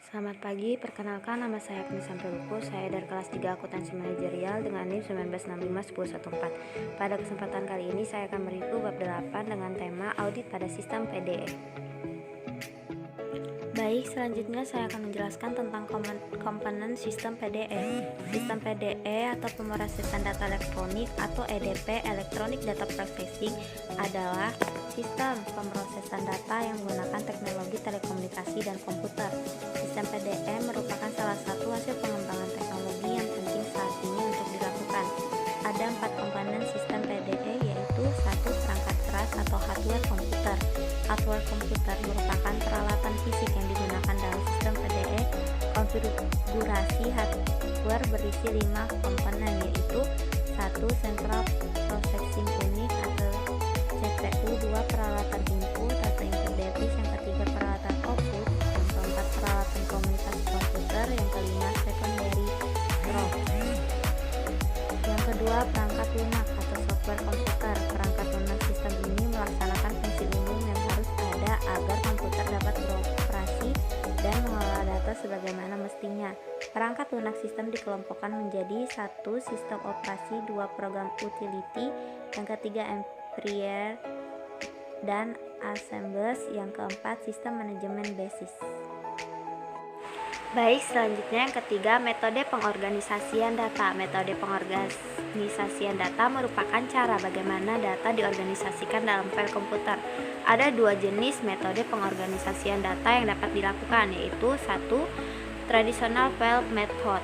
Selamat pagi, perkenalkan nama saya Agnes Sampeluko. Saya dari kelas 3 Akuntansi Manajerial dengan NIM 19651014. Pada kesempatan kali ini saya akan mereview bab 8 dengan tema audit pada sistem PDE. Baik, selanjutnya saya akan menjelaskan tentang komponen sistem PDE. Sistem PDE atau pemrosesan data elektronik atau EDP, Electronic Data Processing, adalah sistem pemrosesan data yang menggunakan teknologi telekomunikasi dan komputer. Sistem PDE merupakan salah satu hasil pengembangan teknologi yang penting saat ini untuk dilakukan. Ada 4 komponen sistem PDE, yaitu 1. Perangkat keras atau hardware komputer. Hardware komputer merupakan peralatan fisik yang digunakan dalam sistem PDE. Konfigurasi hardware berisi 5 komponen, yaitu 1. Central Processing Unit atau CPU, 2. Peralatan input atau input device, yang ketiga peralatan output, yang keempat peralatan komunikasi komputer, yang kelima secondary ROM. Yang kedua, perangkat lunak atau software komputer. Perangkat lunak sistem ini melaksanakan fungsi umum yang harus ada agar komputer dapat beroperasi dan mengelola data sebagaimana mestinya. Perangkat lunak sistem dikelompokkan menjadi 1. Sistem operasi, 2. Program utility, yang ketiga embedded dan assemblers, yang keempat sistem manajemen basis. Baik, selanjutnya yang ketiga, metode pengorganisasian data. Metode pengorganisasian data merupakan cara bagaimana data diorganisasikan dalam file komputer. Ada 2 jenis metode pengorganisasian data yang dapat dilakukan, yaitu 1. Traditional file method.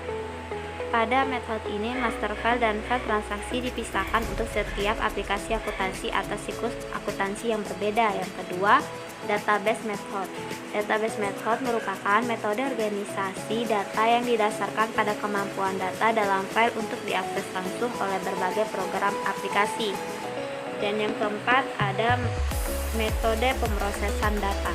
Pada metode ini, master file dan file transaksi dipisahkan untuk setiap aplikasi akuntansi atau siklus akuntansi yang berbeda. Yang kedua, database method. Database method merupakan metode organisasi data yang didasarkan pada kemampuan data dalam file untuk diakses langsung oleh berbagai program aplikasi. Dan yang keempat, ada metode pemrosesan data.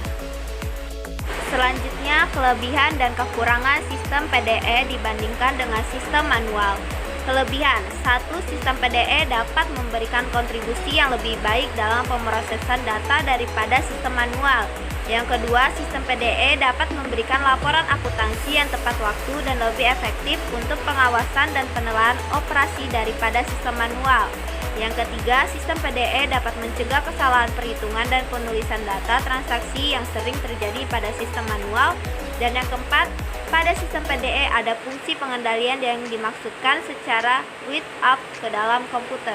Selanjutnya, kelebihan dan kekurangan sistem PDE dibandingkan dengan sistem manual. Kelebihan: 1. Sistem PDE dapat memberikan kontribusi yang lebih baik dalam pemrosesan data daripada sistem manual. Yang kedua, sistem PDE dapat memberikan laporan akuntansi yang tepat waktu dan lebih efektif untuk pengawasan dan penilaian operasi daripada sistem manual. Yang ketiga, sistem PDE dapat mencegah kesalahan perhitungan dan penulisan data transaksi yang sering terjadi pada sistem manual. Dan yang keempat, pada sistem PDE ada fungsi pengendalian yang dimaksudkan secara read up ke dalam komputer.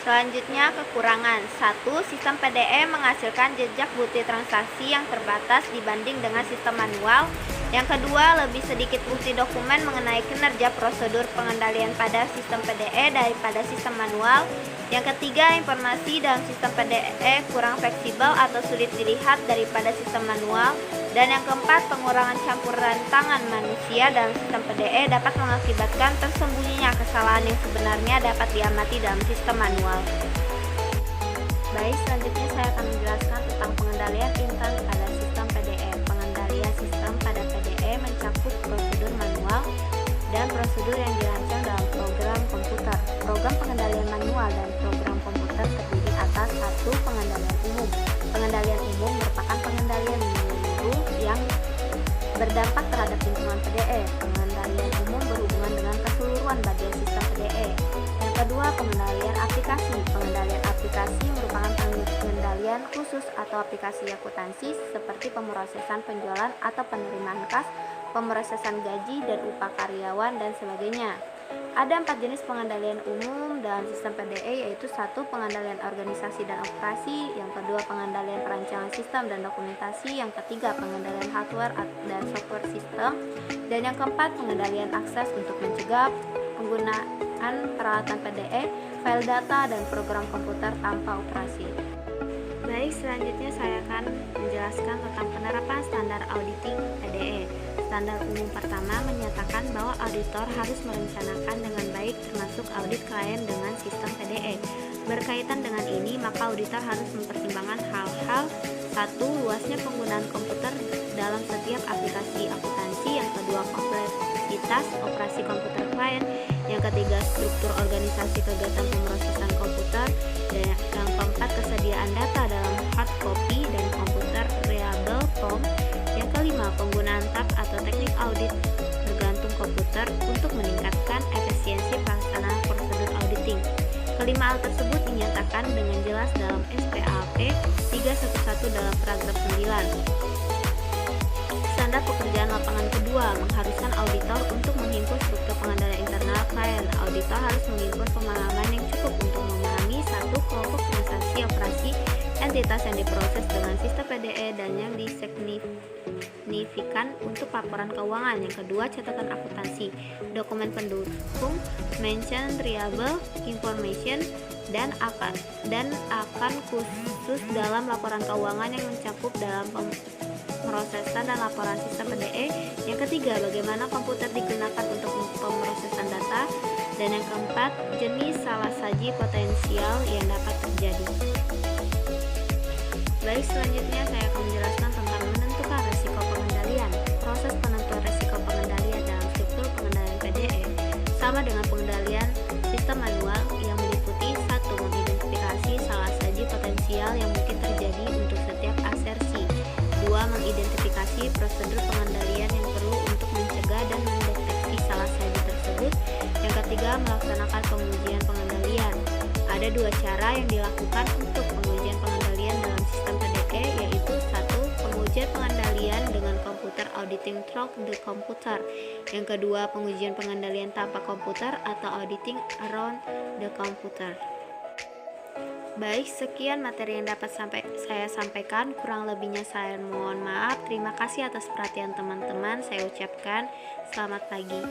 Selanjutnya, kekurangan. 1. Sistem PDE menghasilkan jejak bukti transaksi yang terbatas dibanding dengan sistem manual. Yang kedua, lebih sedikit bukti dokumen mengenai kinerja prosedur pengendalian pada sistem PDE daripada sistem manual. Yang ketiga, informasi dalam sistem PDE kurang fleksibel atau sulit dilihat daripada sistem manual. Dan yang keempat, pengurangan campuran tangan manusia dalam sistem PDE dapat mengakibatkan tersembunyinya kesalahan yang sebenarnya dapat diamati dalam sistem manual. Baik, selanjutnya saya akan menjelaskan tentang pengendalian intern pada sistem PDE. Pengendalian sistem pada PDE mencakup prosedur manual dan prosedur yang dirancang dalam program komputer. Program pengendalian manual dan program komputer terdiri atas 1. Pengendalian umum. Pengendalian umum merupakan pengendalian menyeluruh yang berdampak terhadap lingkungan PDE. Pengendalian umum berhubungan dengan keseluruhan bagian sistem PDE. Yang kedua, pengendalian aplikasi. Pengendalian aplikasi merupakan pengendalian khusus atau aplikasi akuntansi seperti pemrosesan penjualan atau penerimaan kas, pemrosesan gaji dan upah karyawan, dan sebagainya. Ada 4 jenis pengendalian umum dalam sistem PDE, yaitu 1. Pengendalian organisasi dan operasi, yang kedua pengendalian perancangan sistem dan dokumentasi, yang ketiga pengendalian hardware dan software sistem, dan yang keempat pengendalian akses untuk mencegah penggunaan peralatan PDE, file data, dan program komputer tanpa operasi. Baik, selanjutnya saya akan menjelaskan tentang penerapan standar auditing PDE. Standar umum pertama menyatakan bahwa auditor harus merencanakan dengan baik termasuk audit klien dengan sistem PDE. Berkaitan dengan ini, maka auditor harus mempertimbangkan hal-hal: 1. Luasnya penggunaan komputer dalam setiap aplikasi akuntansi, yang kedua kompleksitas operasi komputer klien, yang ketiga struktur organisasi kegiatan pemrosesan komputer, dan yang keempat kesediaan data dalam hard copy dan komputer reliable form, yang Kelima, penggunaan tab atau teknik audit bergantung komputer untuk meningkatkan efisiensi pelaksanaan prosedur auditing. Kelima hal tersebut dinyatakan dengan jelas dalam SPAP 311 dalam paragraf 9. Standar pekerjaan lapangan kedua mengharuskan auditor untuk menghimpun struktur pengendalian internal klien. Auditor harus menghimpun pemahaman yang cukup untuk memahami satu kelompok transaksi operasi entitas yang diproses dengan sistem PDE dan yang disignifikan untuk laporan keuangan. Yang kedua, catatan akuntansi, dokumen pendukung, mention reliable information, dan akan khusus dalam laporan keuangan yang mencakup dalam pemrosesan dan laporan sistem PDE. Yang ketiga, bagaimana komputer digunakan untuk pemrosesan data. Dan yang keempat, jenis salah saji potensial yang dapat terjadi. Baik, selanjutnya saya akan menjelaskan tentang menentukan resiko pengendalian. Proses penentuan resiko pengendalian dalam struktur pengendalian PDE sama dengan pengendalian sistem manual yang meliputi: 1. Mengidentifikasi salah saji potensial yang mungkin terjadi untuk setiap asersi. 2. Mengidentifikasi prosedur pengendalian yang perlu untuk mencegah dan mendeteksi salah saji tersebut. Yang ketiga, melaksanakan pengujian pengendalian. Ada dua cara yang dilakukan untuk pengujian pengendalian dalam sistem PDE, yaitu 1. Pengujian pengendalian dengan komputer auditing through the computer. Yang kedua, pengujian pengendalian tanpa komputer atau auditing around the computer. Baik, sekian materi yang dapat saya sampaikan. Kurang lebihnya saya mohon maaf. Terima kasih atas perhatian teman-teman. Saya ucapkan selamat pagi.